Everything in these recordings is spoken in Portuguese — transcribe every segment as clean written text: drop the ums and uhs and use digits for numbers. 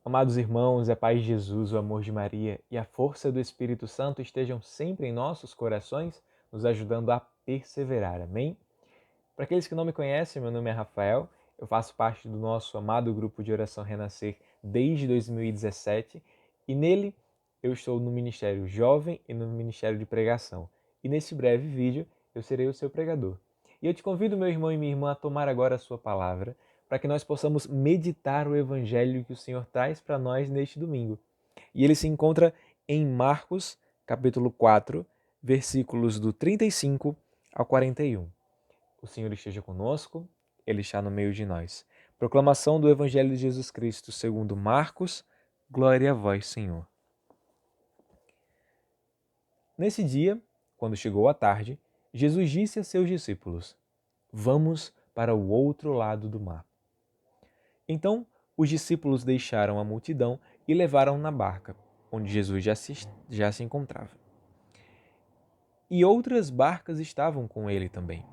Amados irmãos, a paz de Jesus, o amor de Maria e a força do Espírito Santo estejam sempre em nossos corações, nos ajudando a perseverar. Amém? Para aqueles que não me conhecem, meu nome é Rafael, eu faço parte do nosso amado grupo de oração Renascer desde 2017 e nele eu estou no Ministério Jovem e no Ministério de Pregação. E nesse breve vídeo eu serei o seu pregador. E eu te convido, meu irmão e minha irmã, a tomar agora a sua palavra para que nós possamos meditar o Evangelho que o Senhor traz para nós neste domingo. E ele se encontra em Marcos, capítulo 4, versículos do 35 ao 41. O Senhor esteja conosco, Ele está no meio de nós. Proclamação do Evangelho de Jesus Cristo segundo Marcos. Glória a vós, Senhor. Nesse dia, quando chegou a tarde, Jesus disse a seus discípulos: Vamos para o outro lado do mar. Então, os discípulos deixaram a multidão e levaram na barca, onde Jesus já se encontrava. E outras barcas estavam com ele também.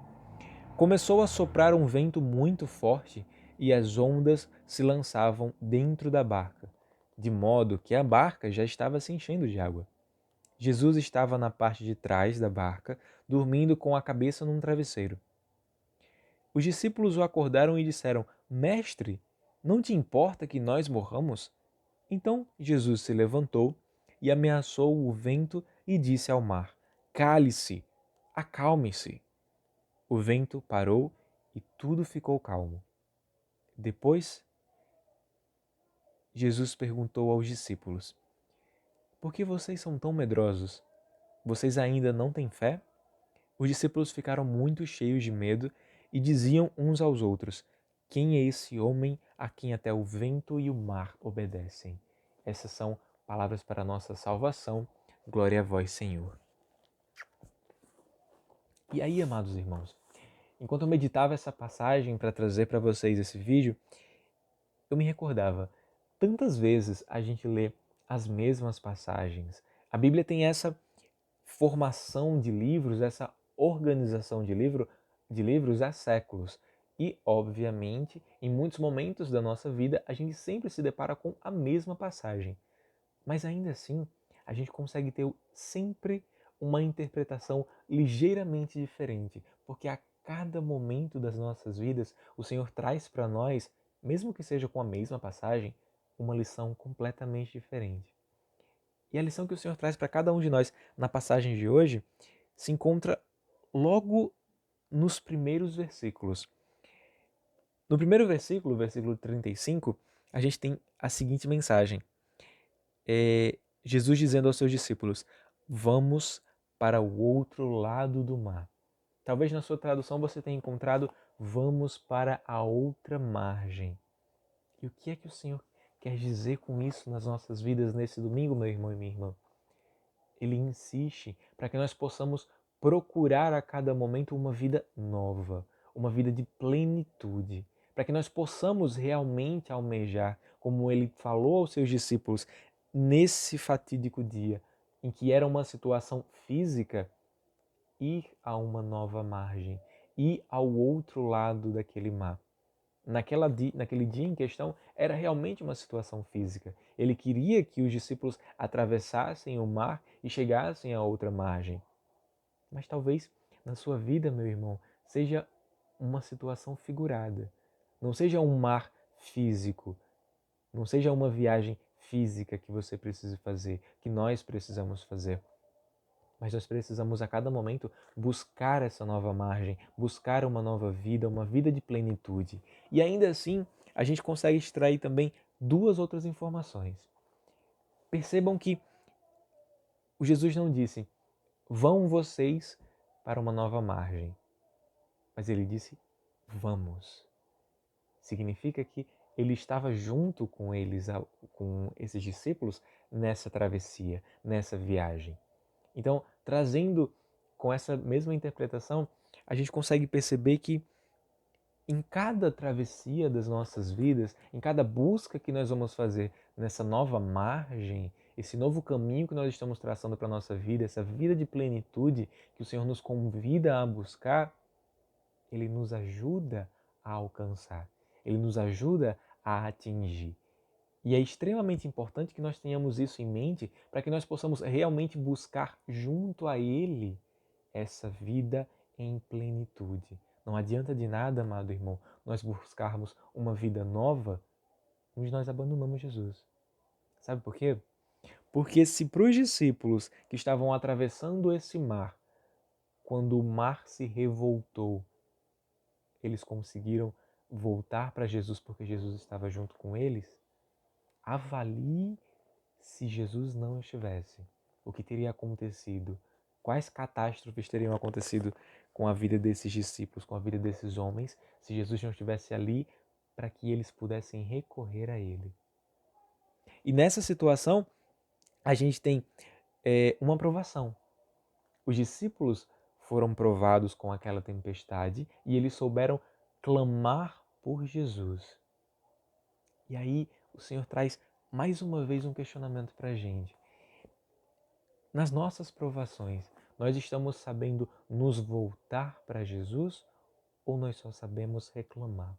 Começou a soprar um vento muito forte e as ondas se lançavam dentro da barca, de modo que a barca já estava se enchendo de água. Jesus estava na parte de trás da barca, dormindo com a cabeça num travesseiro. Os discípulos o acordaram e disseram: Mestre, não te importa que nós morramos? Então Jesus se levantou e ameaçou o vento e disse ao mar: Cale-se, acalme-se. O vento parou e tudo ficou calmo. Depois, Jesus perguntou aos discípulos: Por que vocês são tão medrosos? Vocês ainda não têm fé? Os discípulos ficaram muito cheios de medo e diziam uns aos outros: Quem é esse homem a quem até o vento e o mar obedecem? Essas são palavras para a nossa salvação. Glória a vós, Senhor. E aí, amados irmãos, enquanto eu meditava essa passagem para trazer para vocês esse vídeo, eu me recordava, tantas vezes a gente lê as mesmas passagens. A Bíblia tem essa formação de livros, essa organização de livros há séculos. E, obviamente, em muitos momentos da nossa vida, a gente sempre se depara com a mesma passagem. Mas ainda assim, a gente consegue ter sempre uma interpretação ligeiramente diferente, porque a cada momento das nossas vidas, o Senhor traz para nós, mesmo que seja com a mesma passagem, uma lição completamente diferente. E a lição que o Senhor traz para cada um de nós na passagem de hoje se encontra logo nos primeiros versículos. No primeiro versículo, versículo 35, a gente tem a seguinte mensagem. Jesus dizendo aos seus discípulos: Vamos para o outro lado do mar. Talvez na sua tradução você tenha encontrado: Vamos para a outra margem. E o que é que o Senhor quer dizer com isso nas nossas vidas nesse domingo, meu irmão e minha irmã? Ele insiste para que nós possamos procurar a cada momento uma vida nova, uma vida de plenitude, para que nós possamos realmente almejar, como ele falou aos seus discípulos nesse fatídico dia, em que era uma situação física, ir a uma nova margem, ir ao outro lado daquele mar. Naquele dia em questão, era realmente uma situação física. Ele queria que os discípulos atravessassem o mar e chegassem à outra margem. Mas talvez na sua vida, meu irmão, seja uma situação figurada. Não seja um mar físico, não seja uma viagem física que você precisa fazer, que nós precisamos fazer. Mas nós precisamos a cada momento buscar essa nova margem, buscar uma vida de plenitude. E ainda assim, a gente consegue extrair também duas outras informações. Percebam que o Jesus não disse: vão vocês para uma nova margem. Mas ele disse: vamos. Significa que ele estava junto com eles, com esses discípulos, nessa travessia, nessa viagem. Então, trazendo com essa mesma interpretação, a gente consegue perceber que em cada travessia das nossas vidas, em cada busca que nós vamos fazer nessa nova margem, esse novo caminho que nós estamos traçando para a nossa vida, essa vida de plenitude que o Senhor nos convida a buscar, Ele nos ajuda a alcançar, Ele nos ajuda a atingir. E é extremamente importante que nós tenhamos isso em mente para que nós possamos realmente buscar junto a Ele essa vida em plenitude. Não adianta de nada, amado irmão, nós buscarmos uma vida nova onde nós abandonamos Jesus. Sabe por quê? Porque se para os discípulos que estavam atravessando esse mar, quando o mar se revoltou, eles conseguiram voltar para Jesus porque Jesus estava junto com eles, avalie se Jesus não estivesse. O que teria acontecido? Quais catástrofes teriam acontecido com a vida desses discípulos, com a vida desses homens, se Jesus não estivesse ali para que eles pudessem recorrer a Ele? E nessa situação, a gente tem uma provação. Os discípulos foram provados com aquela tempestade e eles souberam clamar por Jesus. E aí o Senhor traz mais uma vez um questionamento para a gente. Nas nossas provações, nós estamos sabendo nos voltar para Jesus ou nós só sabemos reclamar?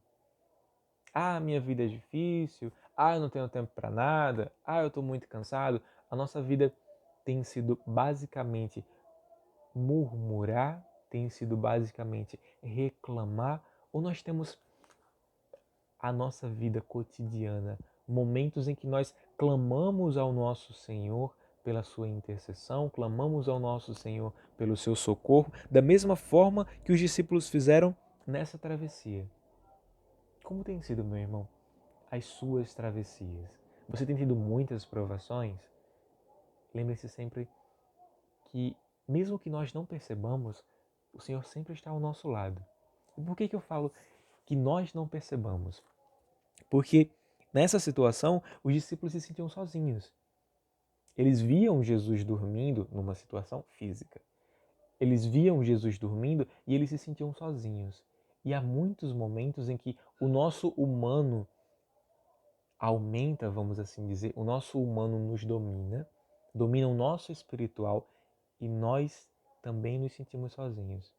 Ah, minha vida é difícil. Ah, eu não tenho tempo para nada. Ah, eu estou muito cansado. A nossa vida tem sido basicamente murmurar, tem sido basicamente reclamar, ou nós temos a nossa vida cotidiana, momentos em que nós clamamos ao nosso Senhor pela sua intercessão, clamamos ao nosso Senhor pelo seu socorro, da mesma forma que os discípulos fizeram nessa travessia. Como tem sido, meu irmão, as suas travessias? Você tem tido muitas provações? Lembre-se sempre que, mesmo que nós não percebamos, o Senhor sempre está ao nosso lado. E por que eu falo que nós não percebamos? Porque nessa situação, os discípulos se sentiam sozinhos. Eles viam Jesus dormindo numa situação física. Eles viam Jesus dormindo e eles se sentiam sozinhos. E há muitos momentos em que o nosso humano aumenta, vamos assim dizer, o nosso humano nos domina, domina o nosso espiritual e nós também nos sentimos sozinhos.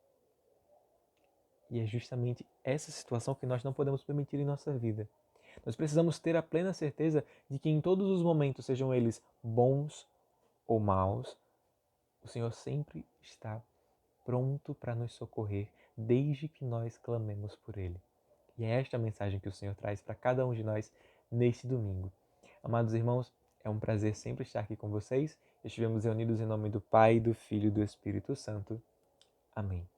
E é justamente essa situação que nós não podemos permitir em nossa vida. Nós precisamos ter a plena certeza de que em todos os momentos, sejam eles bons ou maus, o Senhor sempre está pronto para nos socorrer, desde que nós clamemos por Ele. E é esta a mensagem que o Senhor traz para cada um de nós neste domingo. Amados irmãos, é um prazer sempre estar aqui com vocês. Estivemos reunidos em nome do Pai, do Filho e do Espírito Santo. Amém.